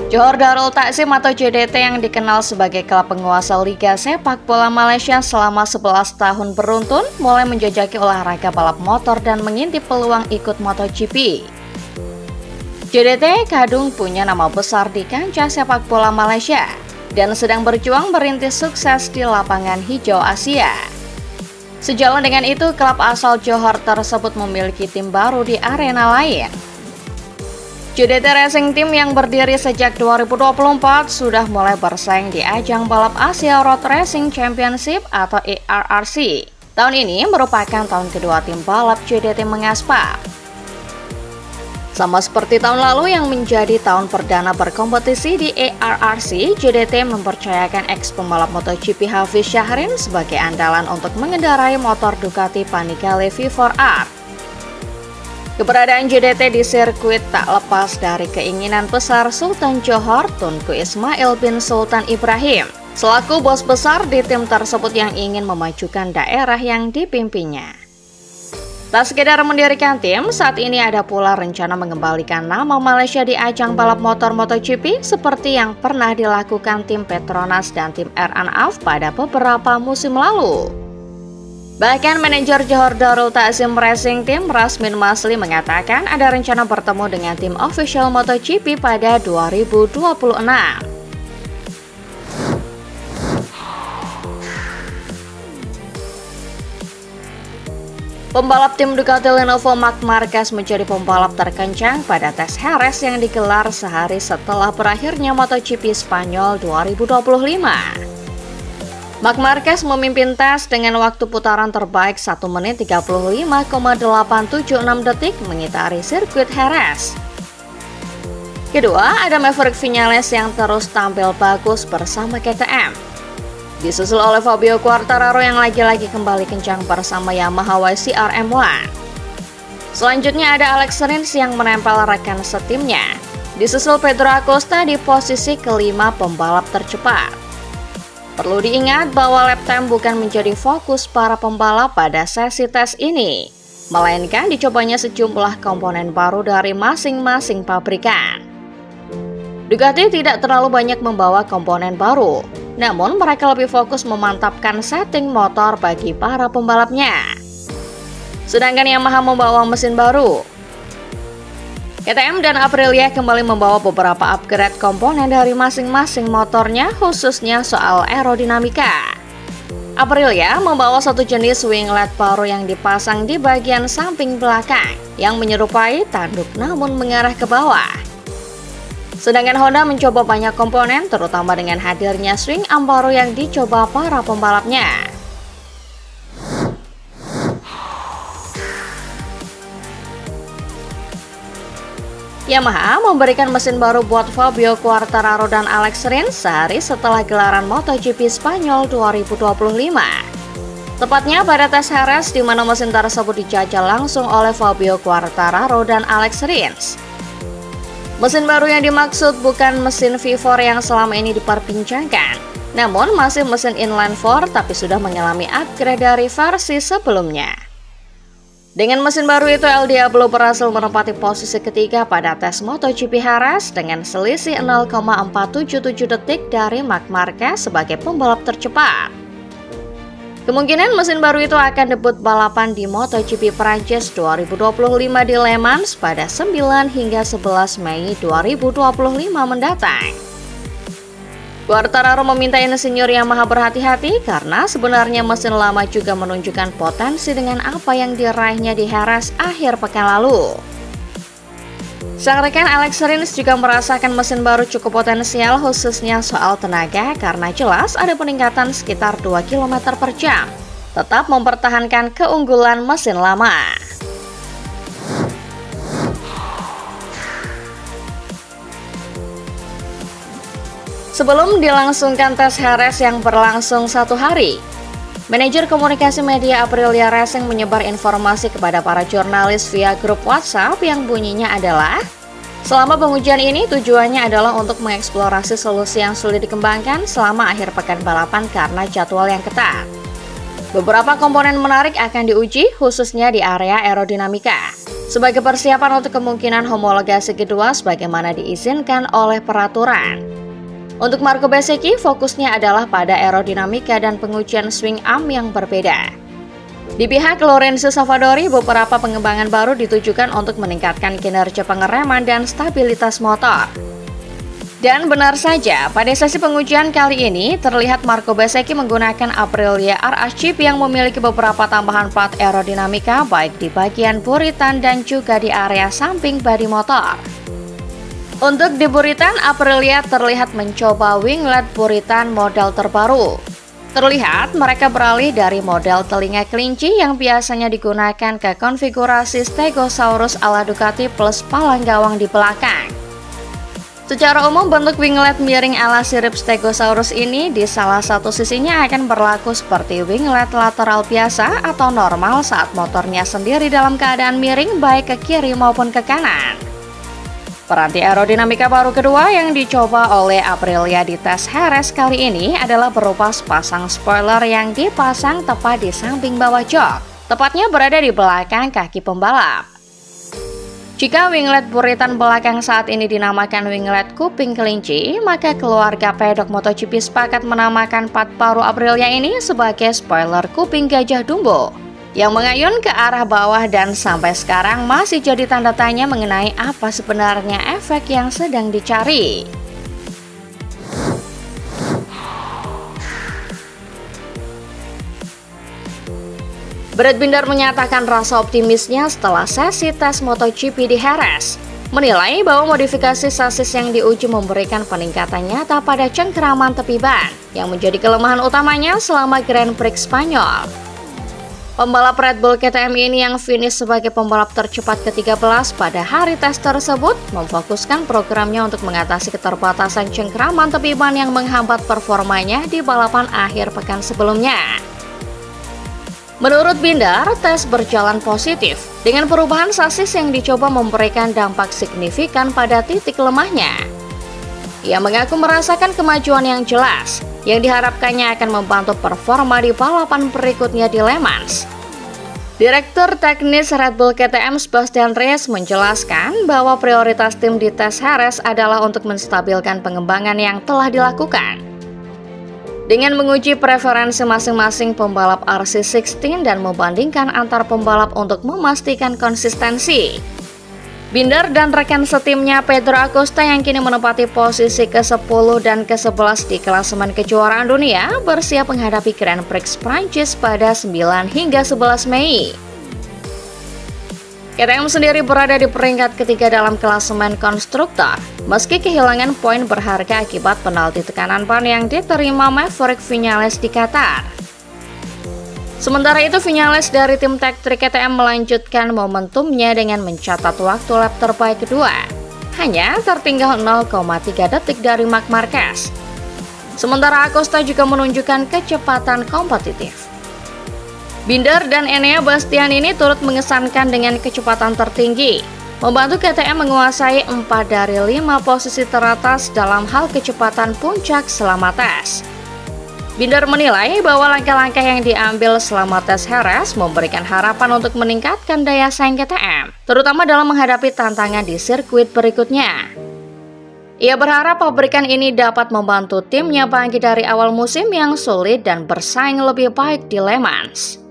Johor Darul Takzim atau JDT yang dikenal sebagai klub penguasa Liga Sepak Bola Malaysia selama 11 tahun beruntun mulai menjajaki olahraga balap motor dan mengintip peluang ikut MotoGP. JDT kadung punya nama besar di kancah sepak bola Malaysia dan sedang berjuang merintis sukses di lapangan hijau Asia. Sejalan dengan itu, klub asal Johor tersebut memiliki tim baru di arena lain. JDT Racing Team yang berdiri sejak 2024 sudah mulai bersaing di ajang balap Asia Road Racing Championship atau ARRC. Tahun ini merupakan tahun kedua tim balap JDT mengaspal. Sama seperti tahun lalu yang menjadi tahun perdana berkompetisi di ARRC, JDT mempercayakan ex-pembalap MotoGP Hafiz Syahrin sebagai andalan untuk mengendarai motor Ducati Panigale V4R. Keberadaan JDT di sirkuit tak lepas dari keinginan besar Sultan Johor Tunku Ismail bin Sultan Ibrahim, selaku bos besar di tim tersebut yang ingin memajukan daerah yang dipimpinnya. Tak sekedar mendirikan tim, saat ini ada pula rencana mengembalikan nama Malaysia di ajang balap motor MotoGP seperti yang pernah dilakukan tim Petronas dan tim R&F pada beberapa musim lalu. Bahkan manajer Johor Darul Takzim Racing Team Rasmin Masli mengatakan ada rencana bertemu dengan tim official MotoGP pada 2026. Pembalap tim Ducati Lenovo Marc Marquez menjadi pembalap terkencang pada tes Jerez yang digelar sehari setelah berakhirnya MotoGP Spanyol 2025. Marc Marquez memimpin tes dengan waktu putaran terbaik 1 menit 35,876 detik mengitari sirkuit Jerez. Kedua, ada Maverick Viñales yang terus tampil bagus bersama KTM. Disusul oleh Fabio Quartararo yang lagi-lagi kembali kencang bersama Yamaha YCR M1. Selanjutnya ada Alex Rins yang menempel rekan setimnya. Disusul Pedro Acosta di posisi kelima pembalap tercepat. Perlu diingat bahwa lap time bukan menjadi fokus para pembalap pada sesi tes ini, melainkan dicobanya sejumlah komponen baru dari masing-masing pabrikan. Ducati tidak terlalu banyak membawa komponen baru, namun mereka lebih fokus memantapkan setting motor bagi para pembalapnya. Sedangkan Yamaha membawa mesin baru. KTM dan Aprilia kembali membawa beberapa upgrade komponen dari masing-masing motornya, khususnya soal aerodinamika. Aprilia membawa satu jenis winglet baru yang dipasang di bagian samping belakang, yang menyerupai tanduk namun mengarah ke bawah. Sedangkan Honda mencoba banyak komponen, terutama dengan hadirnya swing arm baru yang dicoba para pembalapnya. Yamaha memberikan mesin baru buat Fabio Quartararo dan Alex Rins sehari setelah gelaran MotoGP Spanyol 2025. Tepatnya pada tes Jerez di mana mesin tersebut dijajal langsung oleh Fabio Quartararo dan Alex Rins. Mesin baru yang dimaksud bukan mesin V4 yang selama ini diperbincangkan, namun masih mesin inline 4 tapi sudah mengalami upgrade dari versi sebelumnya. Dengan mesin baru itu, El Diablo berhasil menempati posisi ketiga pada tes MotoGP Jerez dengan selisih 0,477 detik dari Marc Marquez sebagai pembalap tercepat. Kemungkinan mesin baru itu akan debut balapan di MotoGP Prancis 2025 di Le Mans pada 9 hingga 11 Mei 2025 mendatang. Quartararo meminta insinyur Yamaha berhati-hati karena sebenarnya mesin lama juga menunjukkan potensi dengan apa yang diraihnya di Jerez akhir pekan lalu. Sang rekan Alex Rins juga merasakan mesin baru cukup potensial khususnya soal tenaga karena jelas ada peningkatan sekitar 2 km per jam, tetap mempertahankan keunggulan mesin lama. Sebelum dilangsungkan tes Jerez yang berlangsung 1 hari, manajer komunikasi media Aprilia Racing menyebar informasi kepada para jurnalis via grup WhatsApp yang bunyinya adalah, selama pengujian ini tujuannya adalah untuk mengeksplorasi solusi yang sulit dikembangkan selama akhir pekan balapan karena jadwal yang ketat. Beberapa komponen menarik akan diuji, khususnya di area aerodinamika, sebagai persiapan untuk kemungkinan homologasi kedua sebagaimana diizinkan oleh peraturan. Untuk Marco Bezzecchi, fokusnya adalah pada aerodinamika dan pengujian swing arm yang berbeda. Di pihak Lorenzo Savadori, beberapa pengembangan baru ditujukan untuk meningkatkan kinerja pengereman dan stabilitas motor. Dan benar saja, pada sesi pengujian kali ini, terlihat Marco Bezzecchi menggunakan Aprilia RS Chip yang memiliki beberapa tambahan plat aerodinamika baik di bagian buritan dan juga di area samping bodi motor. Untuk di buritan, Aprilia terlihat mencoba winglet buritan model terbaru. Terlihat mereka beralih dari model telinga kelinci yang biasanya digunakan ke konfigurasi Stegosaurus ala Ducati plus palang gawang di belakang. Secara umum, bentuk winglet miring ala sirip Stegosaurus ini di salah satu sisinya akan berlaku seperti winglet lateral biasa atau normal saat motornya sendiri dalam keadaan miring baik ke kiri maupun ke kanan. Peranti aerodinamika baru kedua yang dicoba oleh Aprilia di tes Jerez kali ini adalah berupa sepasang spoiler yang dipasang tepat di samping bawah jok, tepatnya berada di belakang kaki pembalap. Jika winglet buritan belakang saat ini dinamakan winglet kuping kelinci, maka keluarga pedok MotoGP sepakat menamakan plat baru Aprilia ini sebagai spoiler kuping gajah Dumbo yang mengayun ke arah bawah dan sampai sekarang masih jadi tanda tanya mengenai apa sebenarnya efek yang sedang dicari. Brad Binder menyatakan rasa optimisnya setelah sesi tes MotoGP di Jerez, menilai bahwa modifikasi sasis yang diuji memberikan peningkatan nyata pada cengkeraman tepi ban yang menjadi kelemahan utamanya selama Grand Prix Spanyol. Pembalap Red Bull KTM ini yang finish sebagai pembalap tercepat ke-13 pada hari tes tersebut memfokuskan programnya untuk mengatasi keterbatasan cengkeraman tepi ban yang menghambat performanya di balapan akhir pekan sebelumnya. Menurut Binder, tes berjalan positif. Dengan perubahan sasis yang dicoba memberikan dampak signifikan pada titik lemahnya. Ia mengaku merasakan kemajuan yang jelas, yang diharapkannya akan membantu performa di balapan berikutnya di Le Mans. Direktur teknis Red Bull KTM Sebastian Reyes menjelaskan bahwa prioritas tim di tes Jerez adalah untuk menstabilkan pengembangan yang telah dilakukan. Dengan menguji preferensi masing-masing pembalap RC16 dan membandingkan antar pembalap untuk memastikan konsistensi. Binder dan rekan setimnya Pedro Acosta yang kini menempati posisi ke-10 dan ke-11 di klasemen kejuaraan dunia bersiap menghadapi Grand Prix Prancis pada 9 hingga 11 Mei. KTM sendiri berada di peringkat ketiga dalam klasemen konstruktor, meski kehilangan poin berharga akibat penalti tekanan ban yang diterima Maverick Viñales di Qatar. Sementara itu, Viñales dari tim Tech 3 KTM melanjutkan momentumnya dengan mencatat waktu lap terbaik kedua, hanya tertinggal 0,3 detik dari Marc Marquez. Sementara Acosta juga menunjukkan kecepatan kompetitif. Binder dan Enea Bastianini turut mengesankan dengan kecepatan tertinggi, membantu KTM menguasai 4 dari 5 posisi teratas dalam hal kecepatan puncak selama tes. Binder menilai bahwa langkah-langkah yang diambil selama tes Jerez memberikan harapan untuk meningkatkan daya saing KTM, terutama dalam menghadapi tantangan di sirkuit berikutnya. Ia berharap pabrikan ini dapat membantu timnya bangkit dari awal musim yang sulit dan bersaing lebih baik di Le Mans.